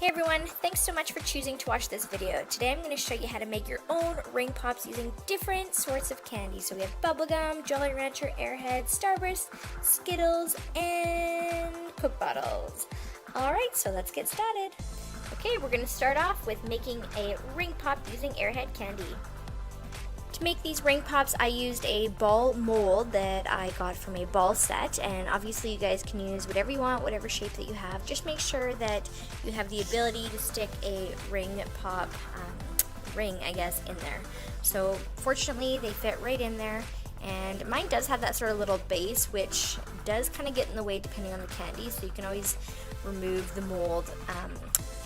Hey everyone, thanks so much for choosing to watch this video. Today I'm going to show you how to make your own ring pops using different sorts of candy. So we have Bubblegum, Jolly Rancher, Airheads, Starburst, Skittles, and Coke bottles. Alright, so let's get started. Okay, we're going to start off with making a ring pop using Airhead candy. To make these ring pops, I used a ball mold that I got from a ball set, and obviously you guys can use whatever you want, whatever shape that you have. Just make sure that you have the ability to stick a ring pop ring, I guess, in there. So fortunately they fit right in there, and mine does have that sort of little base which does kind of get in the way depending on the candy, so you can always remove the mold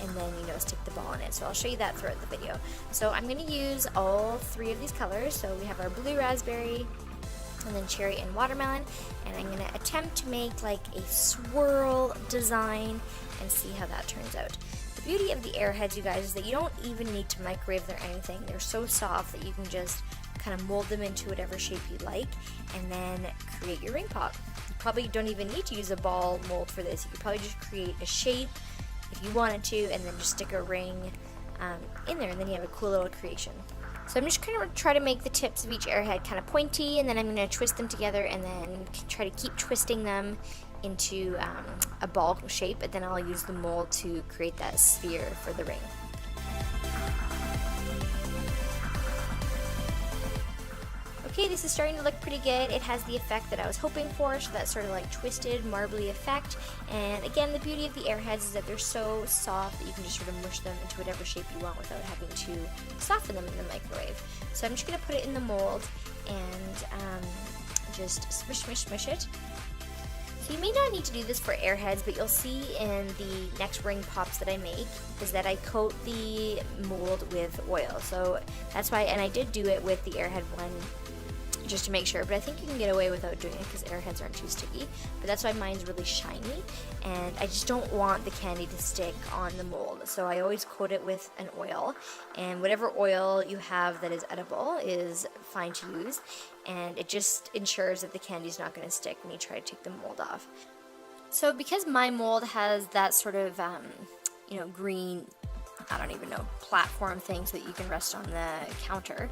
and then, you know, stick the ball in it. So I'll show you that throughout the video. So I'm going to use all three of these colors. So we have our blue raspberry, and then cherry and watermelon, and I'm going to attempt to make like a swirl design and see how that turns out. The beauty of the Airheads, you guys, is that you don't even need to microwave them or anything. They're so soft that you can just kind of mold them into whatever shape you like and then create your ring pop. You probably don't even need to use a ball mold for this. You could probably just create a shape if you wanted to, and then just stick a ring in there, and then you have a cool little creation. So I'm just going to try to make the tips of each Airhead kind of pointy, and then I'm going to twist them together and then try to keep twisting them into a ball shape, and then I'll use the mold to create that sphere for the ring. Okay, this is starting to look pretty good. It has the effect that I was hoping for, so that sort of like twisted, marbly effect. And again, the beauty of the Airheads is that they're so soft that you can just sort of mush them into whatever shape you want without having to soften them in the microwave. So I'm just going to put it in the mold and just smush it. So you may not need to do this for Airheads, but you'll see in the next ring pops that I make is that I coat the mold with oil. So that's why, and I did do it with the Airhead one just to make sure, but I think you can get away without doing it because Airheads aren't too sticky, but that's why mine's really shiny, and I just don't want the candy to stick on the mold, so I always coat it with an oil, and whatever oil you have that is edible is fine to use, and it just ensures that the candy's not going to stick when you try to take the mold off. So because my mold has that sort of you know, green, I don't even know, platform thing so that you can rest on the counter,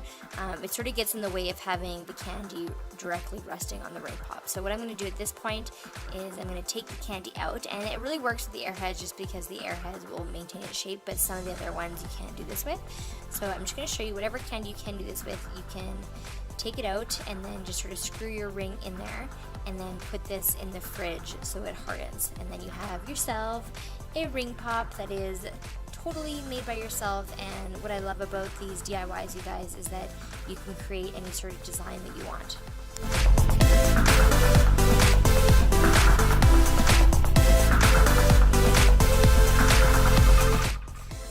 it sort of gets in the way of having the candy directly resting on the ring pop. So what I'm going to do at this point is I'm going to take the candy out, and it really works with the Airheads just because the Airheads will maintain its shape, but some of the other ones you can't do this with. So I'm just going to show you whatever candy you can do this with. You can take it out and then just sort of screw your ring in there and then put this in the fridge so it hardens, and then you have yourself a ring pop that is totally made by yourself. And what I love about these DIYs, you guys, is that you can create any sort of design that you want.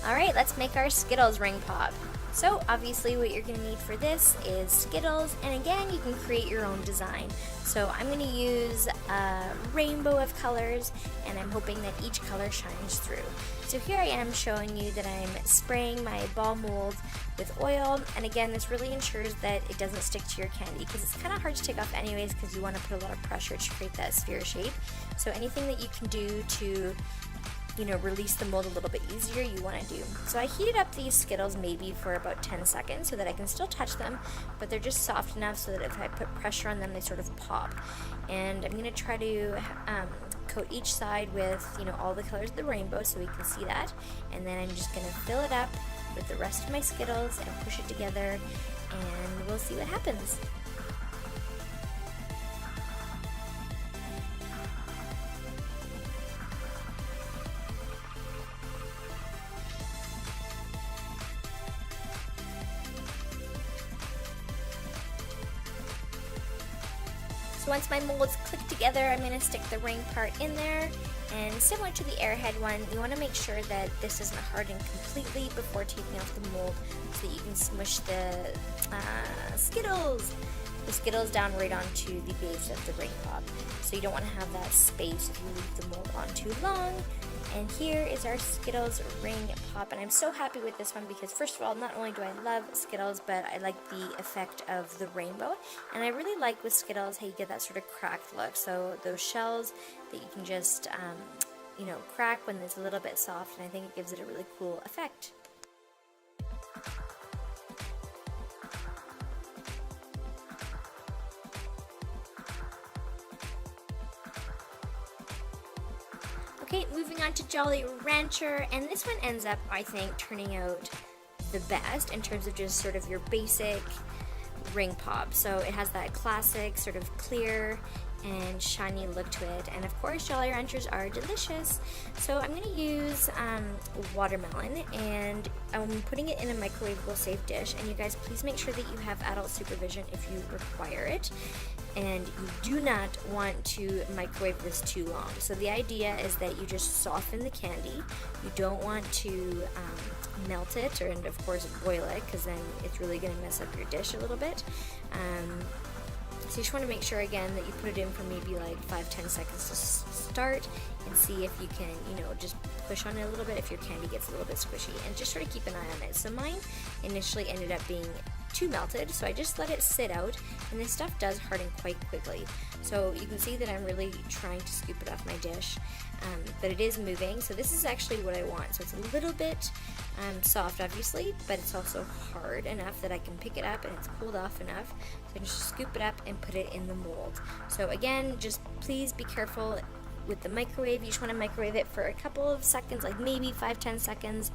Alright, let's make our Skittles ring pop. So obviously what you're going to need for this is Skittles, and again you can create your own design. So I'm going to use a rainbow of colors, and I'm hoping that each color shines through. So here I am showing you that I'm spraying my ball mold with oil, and again this really ensures that it doesn't stick to your candy because it's kind of hard to take off anyways because you want to put a lot of pressure to create that sphere shape. So anything that you can do to, you know, release the mold a little bit easier, you want to do. So I heated up these Skittles maybe for about 10 seconds so that I can still touch them, but they're just soft enough so that if I put pressure on them, they sort of pop. And I'm going to try to coat each side with, you know, all the colors of the rainbow so we can see that. And then I'm just going to fill it up with the rest of my Skittles and push it together, and we'll see what happens. So once my molds click together, I'm going to stick the ring part in there, and similar to the Airhead one, you want to make sure that this doesn't harden completely before taking off the mold so that you can smush the Skittles down right onto the base of the ring pop. So you don't want to have that space if you leave the mold on too long. And here is our Skittles ring pop, and I'm so happy with this one because first of all, not only do I love Skittles, but I like the effect of the rainbow, and I really like with Skittles how you get that sort of cracked look. So those shells that you can just you know, crack when it's a little bit soft, and I think it gives it a really cool effect. Okay, moving on to Jolly Rancher, and this one ends up, I think, turning out the best in terms of just sort of your basic ring pop. So it has that classic sort of clear and shiny look to it, and of course Jolly Ranchers are delicious. So I'm going to use watermelon, and I'm putting it in a microwavable safe dish, and you guys please make sure that you have adult supervision if you require it, and you do not want to microwave this too long. So the idea is that you just soften the candy. You don't want to melt it, or and of course boil it, because then it's really going to mess up your dish a little bit. So you just want to make sure again that you put it in for maybe like 5-10 seconds to start, and see if you can, you know, just push on it a little bit if your candy gets a little bit squishy, and just sort of keep an eye on it. So mine initially ended up being too melted, so I just let it sit out, and this stuff does harden quite quickly. So you can see that I'm really trying to scoop it off my dish, but it is moving. So this is actually what I want. So it's a little bit soft, obviously, but it's also hard enough that I can pick it up, and it's cooled off enough so I can just scoop it up and put it in the mold. So again, just please be careful with the microwave. You just want to microwave it for a couple of seconds, like maybe 5-10 seconds,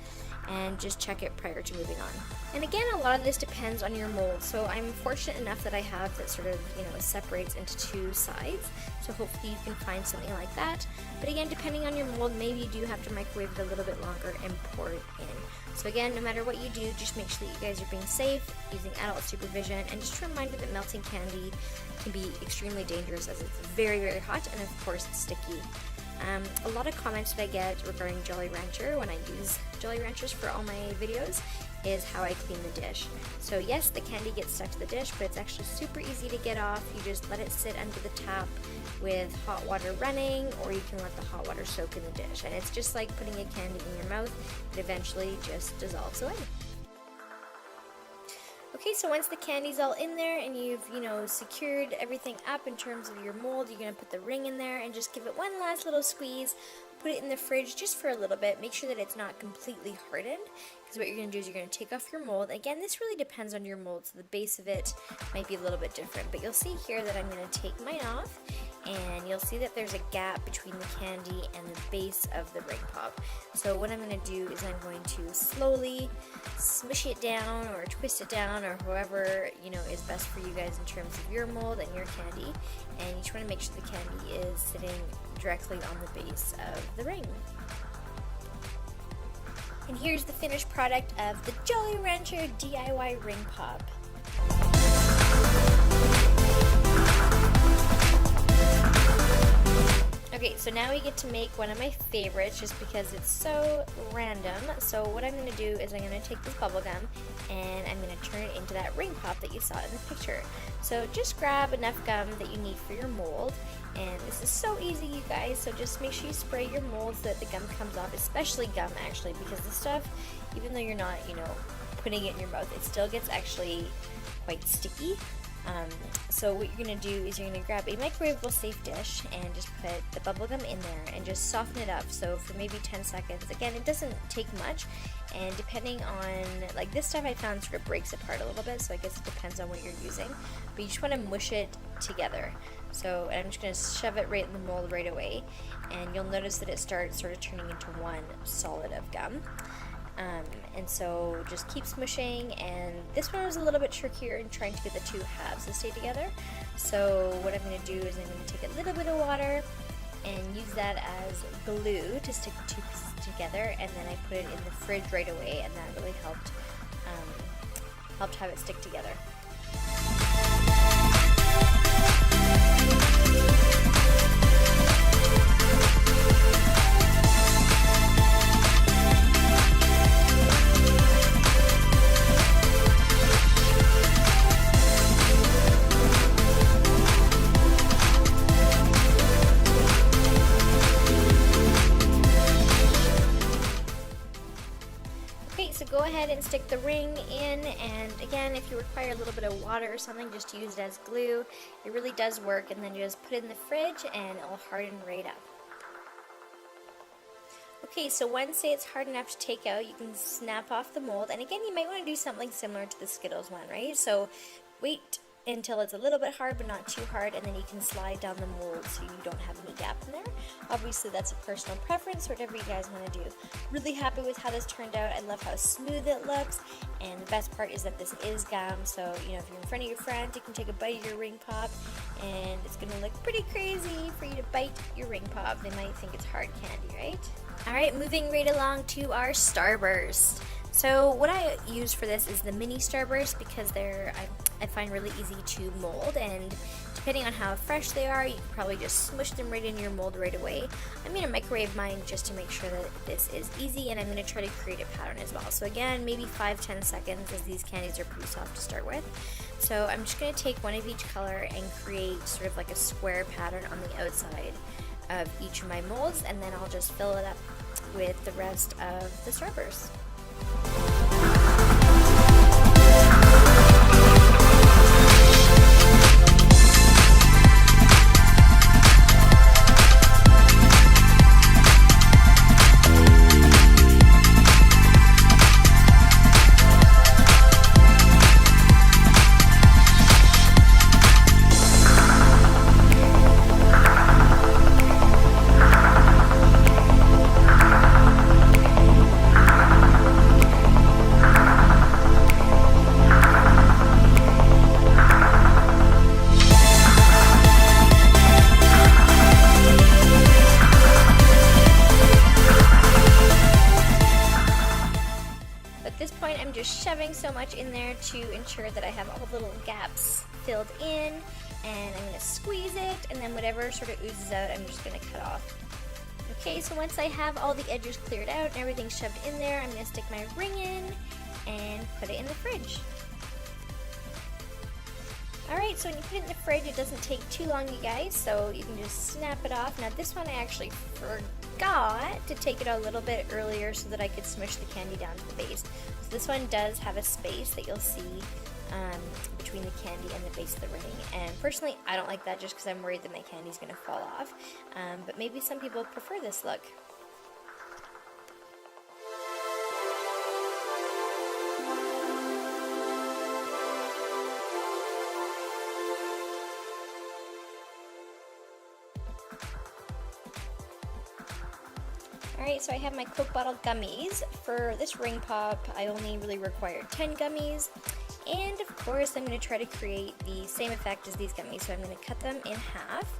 and just check it prior to moving on. And again, a lot of this depends on your mold. So I'm fortunate enough that I have that sort of, you know, separates into two sides. So hopefully you can find something like that. But again, depending on your mold, maybe you do have to microwave it a little bit longer and pour it in. So again, no matter what you do, just make sure that you guys are being safe, using adult supervision, and just a reminder that melting candy can be extremely dangerous, as it's very, very hot, and of course it's sticky. A lot of comments that I get regarding Jolly Rancher when I use Jolly Ranchers for all my videos is how I clean the dish. So yes, the candy gets stuck to the dish, but it's actually super easy to get off. You just let it sit under the tap with hot water running, or you can let the hot water soak in the dish, and it's just like putting a candy in your mouth. It eventually just dissolves away. Okay, so once the candy's all in there and you've, you know, secured everything up in terms of your mold, you're going to put the ring in there and just give it one last little squeeze. Put it in the fridge just for a little bit. Make sure that it's not completely hardened, because what you're going to do is you're going to take off your mold. Again, this really depends on your mold, so the base of it might be a little bit different. But you'll see here that I'm going to take mine off, and you'll see that there's a gap between the candy and the base of the ring pop. So what I'm going to do is I'm going to slowly smush it down or twist it down, or however, you know, is best for you guys in terms of your mold and your candy. And you just want to make sure the candy is sitting directly on the base of the ring. And here's the finished product of the Jolly Rancher DIY ring pop. Okay, so now we get to make one of my favorites, just because it's so random. So what I'm going to do is I'm going to take this bubblegum and I'm going to turn it into that ring pop that you saw in the picture. So just grab enough gum that you need for your mold, and this is so easy, you guys. So just make sure you spray your mold so that the gum comes off, especially gum actually, because the stuff, even though you're not, you know, putting it in your mouth, it still gets actually quite sticky. So what you're going to do is you're going to grab a microwavable safe dish and just put the bubblegum in there and just soften it up. So for maybe 10 seconds. Again, it doesn't take much, and depending on, like this stuff I found sort of breaks apart a little bit, so I guess it depends on what you're using. But you just want to mush it together. So I'm just going to shove it right in the mold right away, and you'll notice that it starts sort of turning into one solid of gum. And so just keep smushing, and this one was a little bit trickier in trying to get the two halves to stay together. So what I'm going to do is I'm going to take a little bit of water and use that as glue to stick the two pieces together, and then I put it in the fridge right away, and that really helped have it stick together. Go ahead and stick the ring in, and again, if you require a little bit of water or something, just use it as glue. It really does work, and then you just put it in the fridge and it'll harden right up. Okay, so once say it's hard enough to take out, you can snap off the mold. And again, you might want to do something similar to the Skittles one, right? So wait until it's a little bit hard, but not too hard, and then you can slide down the mold so you don't have any gap in there. Obviously, that's a personal preference, whatever you guys want to do. Really happy with how this turned out. I love how smooth it looks, and the best part is that this is gum, so you know, if you're in front of your friends, you can take a bite of your ring pop, and it's gonna look pretty crazy for you to bite your ring pop. They might think it's hard candy, right? Alright, moving right along to our Starburst. So what I use for this is the mini Starburst because I find really easy to mold, and depending on how fresh they are, you can probably just smush them right in your mold right away. I'm going to microwave mine just to make sure that this is easy, and I'm going to try to create a pattern as well. So again, maybe 5-10 seconds, as these candies are pretty soft to start with. So I'm just going to take one of each color and create sort of like a square pattern on the outside of each of my molds, and then I'll just fill it up with the rest of the Starburst. Shoving so much in there to ensure that I have all the little gaps filled in, and I'm going to squeeze it, and then whatever sort of oozes out, I'm just going to cut off. Okay, so once I have all the edges cleared out and everything shoved in there, I'm going to stick my ring in and put it in the fridge. Alright, so when you put it in the fridge, it doesn't take too long, you guys, so you can just snap it off. Now this one I actually forgot to take it a little bit earlier so that I could smush the candy down to the base. So this one does have a space that you'll see between the candy and the base of the ring, and personally I don't like that just because I'm worried that my candy's going to fall off, but maybe some people prefer this look. Alright, so I have my Coke bottle gummies. For this ring pop, I only really required 10 gummies. And of course, I'm going to try to create the same effect as these gummies. So I'm going to cut them in half,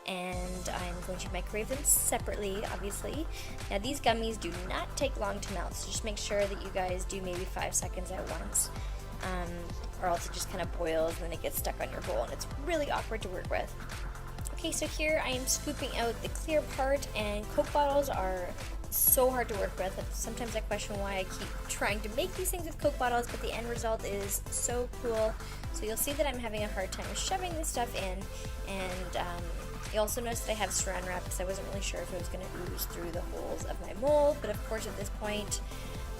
and I'm going to microwave them separately, obviously. Now these gummies do not take long to melt, so just make sure that you guys do maybe 5 seconds at once. Or else it just kind of boils and then it gets stuck on your bowl, and it's really awkward to work with. Okay, so here I am scooping out the clear part, and Coke bottles are so hard to work with. Sometimes I question why I keep trying to make these things with Coke bottles, but the end result is so cool. So you'll see that I'm having a hard time shoving this stuff in, and you also notice that I have saran wrap because I wasn't really sure if it was going to ooze through the holes of my mold, but of course at this point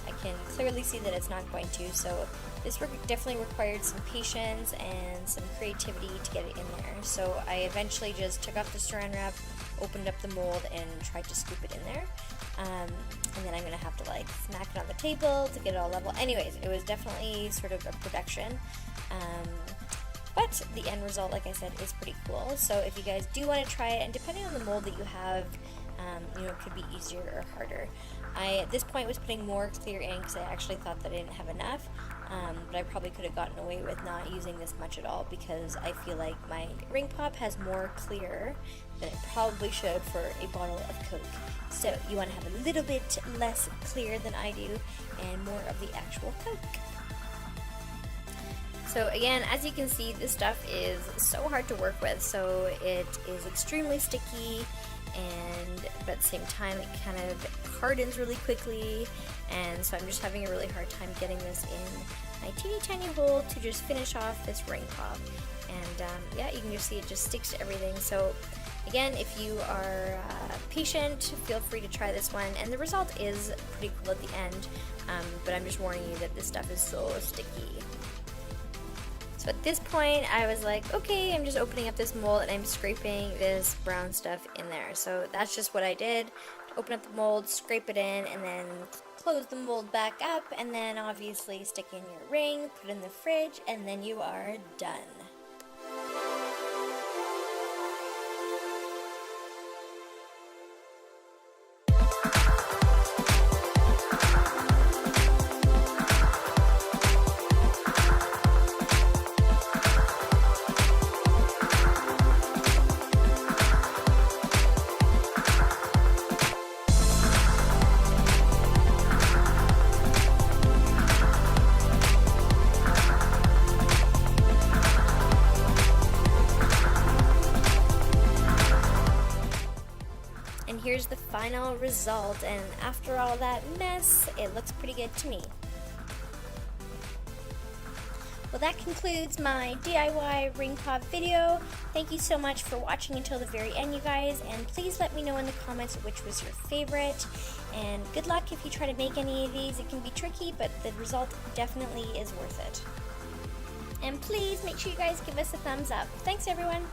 I can clearly see that it's not going to, so this definitely required some patience and some creativity to get it in there. So I eventually just took off the saran wrap, opened up the mold, and tried to scoop it in there. And then I'm going to have to like smack it on the table to get it all level. Anyways, it was definitely sort of a production. But the end result, like I said, is pretty cool. So if you guys do want to try it, and depending on the mold that you have, you know, it could be easier or harder. I, at this point, was putting more clear in because I actually thought that I didn't have enough. But I probably could have gotten away with not using this much at all because I feel like my ring pop has more clear than it probably should for a bottle of Coke. So you want to have a little bit less clear than I do and more of the actual Coke. So again, as you can see, this stuff is so hard to work with. So it is extremely sticky, but at the same time it kind of hardens really quickly, and so I'm just having a really hard time getting this in my teeny tiny hole to just finish off this ring pop. And yeah, you can just see it just sticks to everything. So again, if you are patient, feel free to try this one, and the result is pretty cool at the end, but I'm just warning you that this stuff is so sticky. So at this point, I was like, okay, I'm just opening up this mold and I'm scraping this brown stuff in there. So that's just what I did. open up the mold, scrape it in, and then close the mold back up, and then obviously stick in your ring, put it in the fridge, and then you are done. And here's the final result, and after all that mess, it looks pretty good to me. Well, that concludes my DIY ring pop video. Thank you so much for watching until the very end, you guys, and please let me know in the comments which was your favorite, and good luck if you try to make any of these. It can be tricky, but the result definitely is worth it. And please make sure you guys give us a thumbs up. Thanks, everyone!